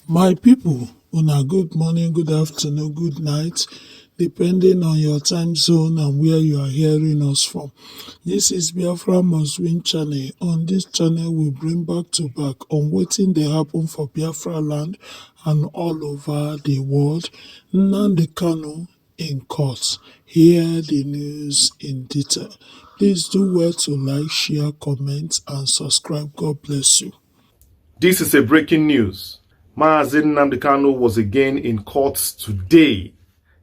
My people, una good morning, good afternoon, good night, depending on your time zone and where you are hearing us from. This is Biafra Must Win channel. On this channel, we bring back to back on wetin dey happen for Biafra land and all over the world. Nnamdi Kanu in court. Hear the news in detail. Please do well to like, share, comment, and subscribe. God bless you. This is a breaking news. Nnamdi Kanu was again in court today.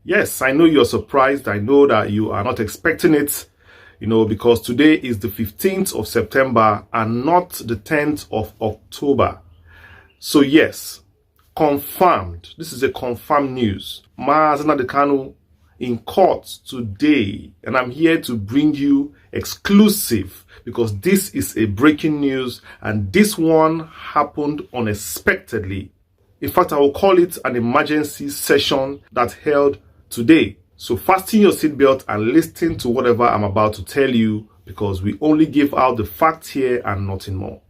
Yes, I know you're surprised. I know that you are not expecting it, because today is the 15th of September and not the 10th of October. So yes, confirmed. This is a confirmed news. Nnamdi Kanu in court today, and I'm here to bring you exclusive because this is a breaking news and this one happened unexpectedly. In fact, I will call it an emergency session that held today. So fasten your seatbelt and listen to whatever I'm about to tell you because we only give out the facts here and nothing more.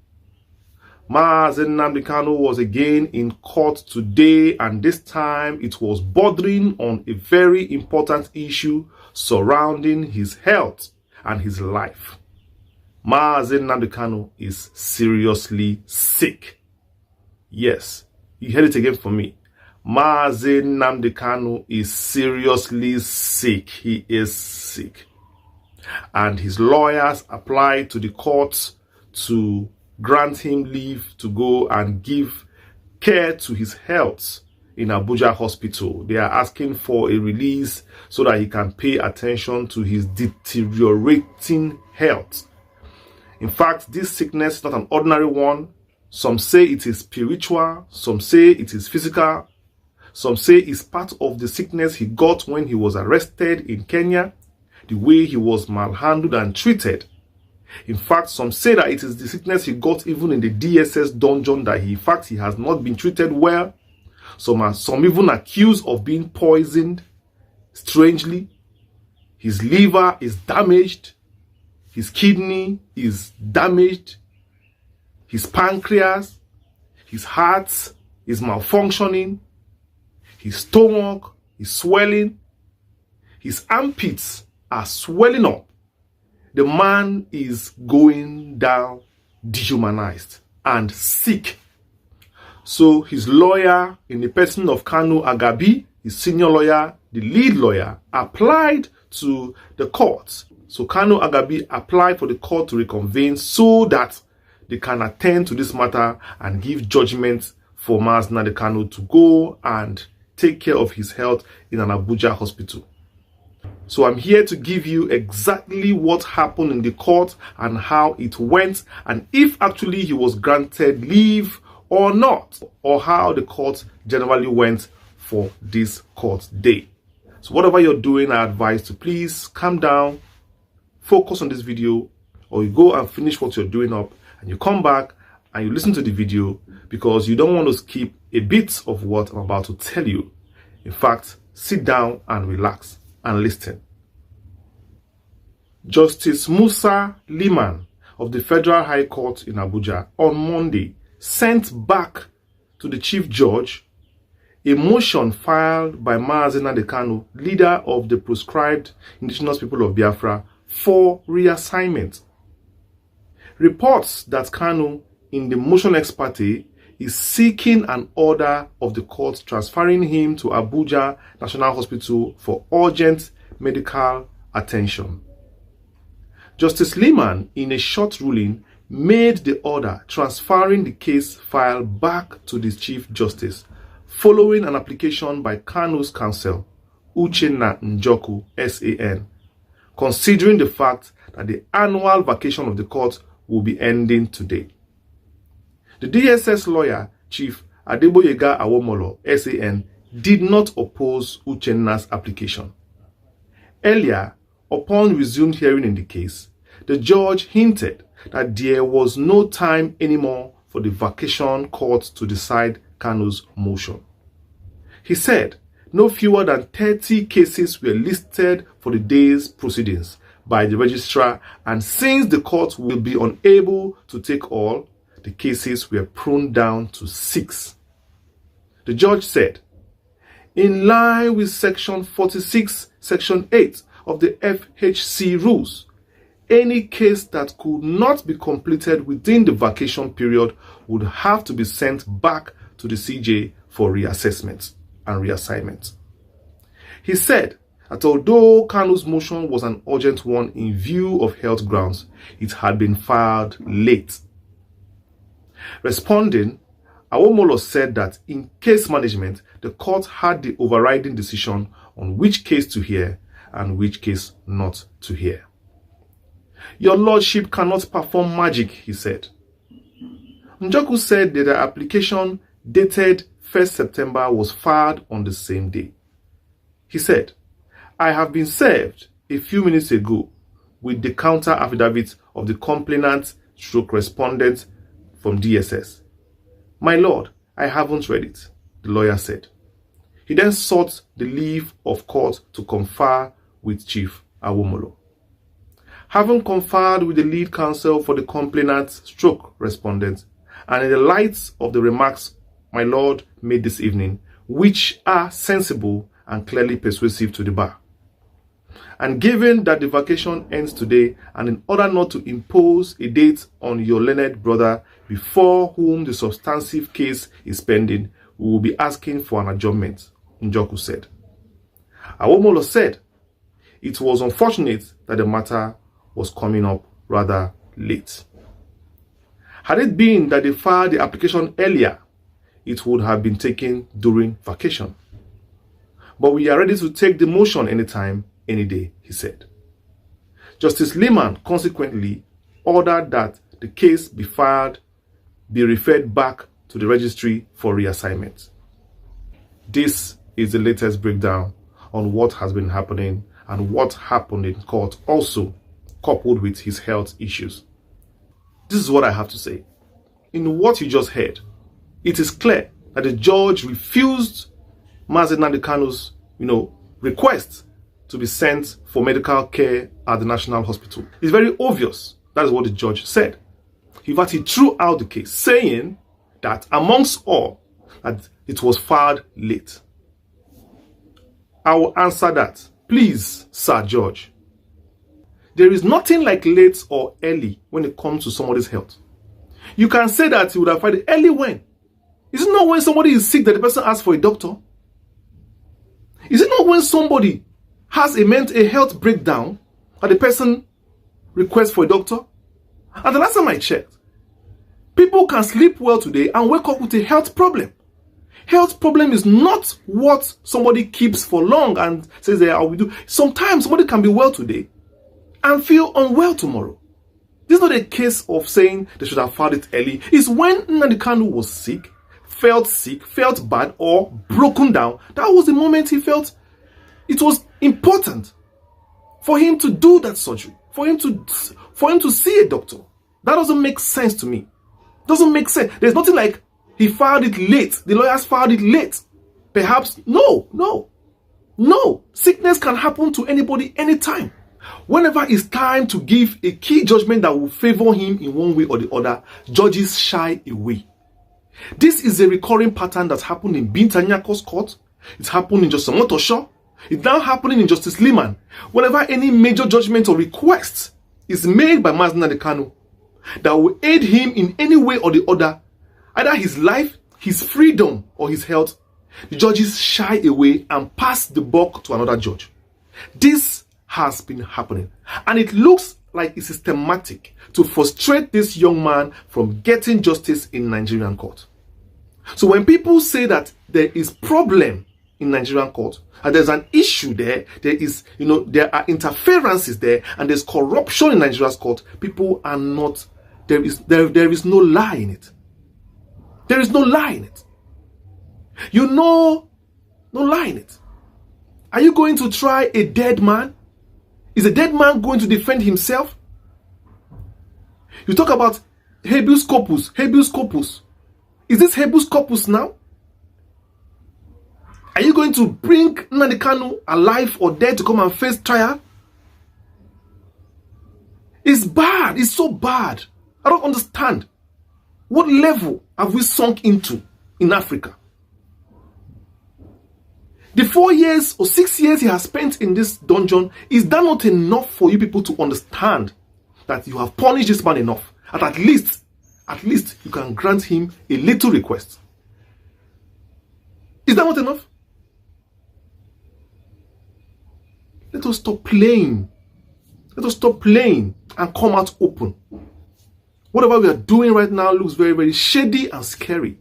Nnamdi Kanu was again in court today, and this time it was bordering on a very important issue surrounding his health and his life. Nnamdi Kanu is seriously sick. Yes, you heard it again from me. Nnamdi Kanu is seriously sick. He is sick. And his lawyers applied to the court to grant him leave to go and give care to his health in Abuja hospital. They are asking for a release so that he can pay attention to his deteriorating health. In fact, this sickness is not an ordinary one. Some say it is spiritual, some say it is physical, some say it's part of the sickness he got when he was arrested in Kenya, the way he was malhandled and treated. In fact, some say that it is the sickness he got even in the DSS dungeon that he has not been treated well. Some even accused of being poisoned strangely. His liver is damaged. His kidney is damaged. His pancreas, his heart is malfunctioning. His stomach is swelling. His armpits are swelling up. The man is going down dehumanized and sick. So his lawyer, in the person of Kanu Agabi, his senior lawyer, the lead lawyer, applied to the court. So Kanu Agabi applied for the court to reconvene so that they can attend to this matter and give judgment for Nnamdi Kanu to go and take care of his health in an Abuja hospital. So I'm here to give you exactly what happened in the court and how it went and if actually he was granted leave or not, or how the court generally went for this court day. So whatever you're doing, I advise to please calm down, focus on this video, or you go and finish what you're doing up and you come back and you listen to the video because you don't want to skip a bit of what I'm about to tell you. In fact, sit down and relax and listen. Justice Musa Liman of the Federal High Court in Abuja on Monday sent back to the Chief Judge a motion filed by Nnamdi Kanu, leader of the proscribed indigenous people of Biafra, for reassignment. Reports that Kanu, in the motion ex parte, is seeking an order of the court transferring him to Abuja National Hospital for urgent medical attention. Justice Liman, in a short ruling, made the order transferring the case file back to the Chief Justice following an application by Kanu's counsel, Uchenna Njoku, SAN, considering the fact that the annual vacation of the court will be ending today. The DSS lawyer, Chief Adeboyega Awomolo, SAN, did not oppose Uchenna's application. Earlier, upon resumed hearing in the case, the judge hinted that there was no time anymore for the vacation court to decide Kanu's motion. He said no fewer than 30 cases were listed for the day's proceedings by the registrar, and since the court will be unable to take all, the cases were pruned down to 6. The judge said, in line with Section 46, Section 8 of the FHC rules, any case that could not be completed within the vacation period would have to be sent back to the CJ for reassessment and reassignment. He said that although Kanu's motion was an urgent one in view of health grounds, it had been filed late. Responding, Awomolo said that in case management, the court had the overriding decision on which case to hear and which case not to hear. Your lordship cannot perform magic, he said. Njoku said that the application dated 1st September was filed on the same day. He said, I have been served a few minutes ago with the counter affidavit of the complainant/respondent from DSS. My lord, I haven't read it, the lawyer said. He then sought the leave of court to confer with Chief Awomolo. Having conferred with the lead counsel for the complainant/respondent, and in the light of the remarks my lord made this evening, which are sensible and clearly persuasive to the bar, and given that the vacation ends today, and in order not to impose a date on your learned brother before whom the substantive case is pending, we will be asking for an adjournment, Njoku said. Awomolo said it was unfortunate that the matter was coming up rather late. Had it been that they filed the application earlier, it would have been taken during vacation. But we are ready to take the motion anytime, any day, he said. Justice Lehman consequently ordered that the case be referred back to the registry for reassignment. This is the latest breakdown on what has been happening and what happened in court, also coupled with his health issues. This is what I have to say. In what you just heard, it is clear that the judge refused Nnamdi Kanu's, request to be sent for medical care at the National Hospital. It's very obvious. That is what the judge said. In fact, he threw out the case, saying that amongst all, that it was filed late. I will answer that. Please, Sir Judge. There is nothing like late or early when it comes to somebody's health. You can say that you would have filed it early when? Is it not when somebody is sick that the person asks for a doctor? Is it not when somebody has a health breakdown that the person requests for a doctor? And the last time I checked, people can sleep well today and wake up with a health problem. Health problem is not what somebody keeps for long and says, I will do. Sometimes somebody can be well today and feel unwell tomorrow. This is not a case of saying they should have filed it early. It's when Nnamdi Kanu was sick, felt bad, or broken down. That was the moment he felt it was important for him to do that surgery, for him to see a doctor. That doesn't make sense to me. Doesn't make sense. There's nothing like he filed it late. The lawyers filed it late. Perhaps, no. Sickness can happen to anybody anytime. Whenever it's time to give a key judgment that will favor him in one way or the other, judges shy away. This is a recurring pattern that's happened in Binta Nyako's court. It's happened in Justice Motosho. It's now happening in Justice Lehman. Whenever any major judgment or request is made by Nnamdi Kanu that will aid him in any way or the other, either his life, his freedom, or his health, the judges shy away and pass the buck to another judge. This has been happening, and it looks like it's systematic to frustrate this young man from getting justice in Nigerian court. So when people say that there is problem in Nigerian court, and there's an issue there, there are interferences there, and there's corruption in Nigeria's court, people are not, there is no lie in it. There is no lie in it. No lie in it. Are you going to try a dead man? Is a dead man going to defend himself? You talk about habeas corpus. Habeas corpus. Is this habeas corpus now? Are you going to bring Nnamdi Kanu alive or dead to come and face trial? It's bad. It's so bad. I don't understand. What level have we sunk into in Africa? The 4 years or 6 years he has spent in this dungeon, is that not enough for you people to understand that you have punished this man enough? And at least you can grant him a little request. Is that not enough? Let us stop playing. Let us stop playing and come out open. Whatever we are doing right now looks very, very shady and scary.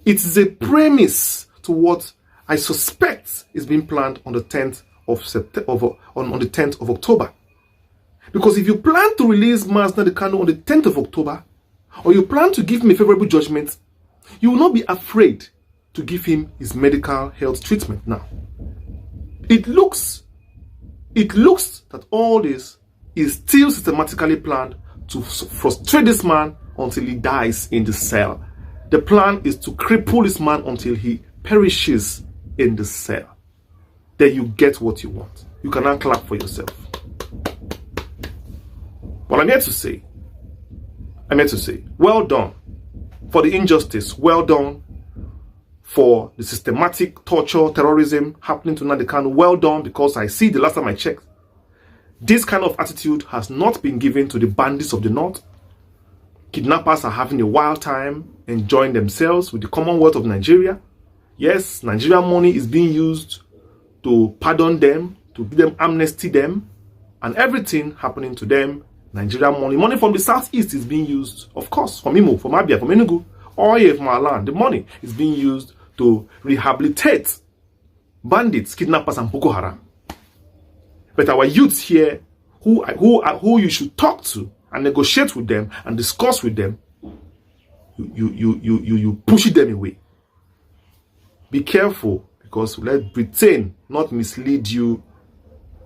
It is a premise to what I suspect is being planned on the 10th of September, on the 10th of October. Because if you plan to release Nnamdi Kanu on the 10th of October, or you plan to give him a favorable judgment, you will not be afraid to give him his medical health treatment now. It looks that all this is still systematically planned to frustrate this man until he dies in the cell. The plan is to cripple this man until he perishes in the cell. Then you get what you want. You cannot clap for yourself. But I'm here to say, well done for the injustice. Well done for the systematic torture, terrorism happening to Nnamdi Kanu. Well done, because I see the last time I checked, this kind of attitude has not been given to the bandits of the north. Kidnappers are having a wild time enjoying themselves with the Commonwealth of Nigeria. Yes, Nigerian money is being used to pardon them, to give them amnesty them, and everything happening to them. Nigerian money from the southeast is being used, of course, from Imo, from Abia, from Enugu, oil from our land. The money is being used to rehabilitate bandits, kidnappers, and Boko Haram. But our youths here, who you should talk to and negotiate with them and discuss with them, you push them away. Be careful, because let Britain not mislead you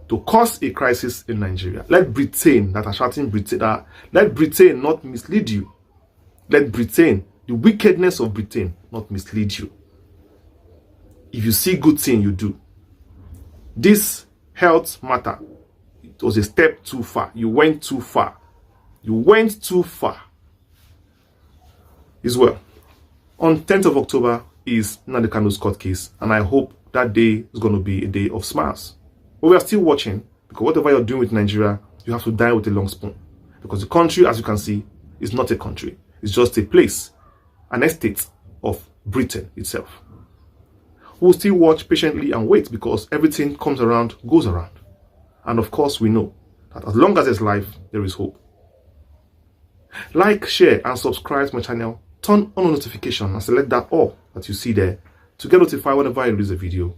to cause a crisis in Nigeria. Let Britain, that are shouting Britain, let Britain not mislead you. Let Britain, the wickedness of Britain, not mislead you. If you see good thing, you do. This health matter, it was a step too far. You went too far. You went too far. As well, on 10th of October is Nnamdi Kanu's court case, and I hope that day is going to be a day of smiles. But we are still watching, because whatever you're doing with Nigeria, you have to die with a long spoon. Because the country, as you can see, is not a country. It's just a place, an estate of Britain itself. We'll still watch patiently and wait, because everything comes around, goes around. And of course, we know that as long as there's life, there is hope. Like, share, and subscribe to my channel. Turn on the notification and select that all that you see there to get notified whenever I release a video.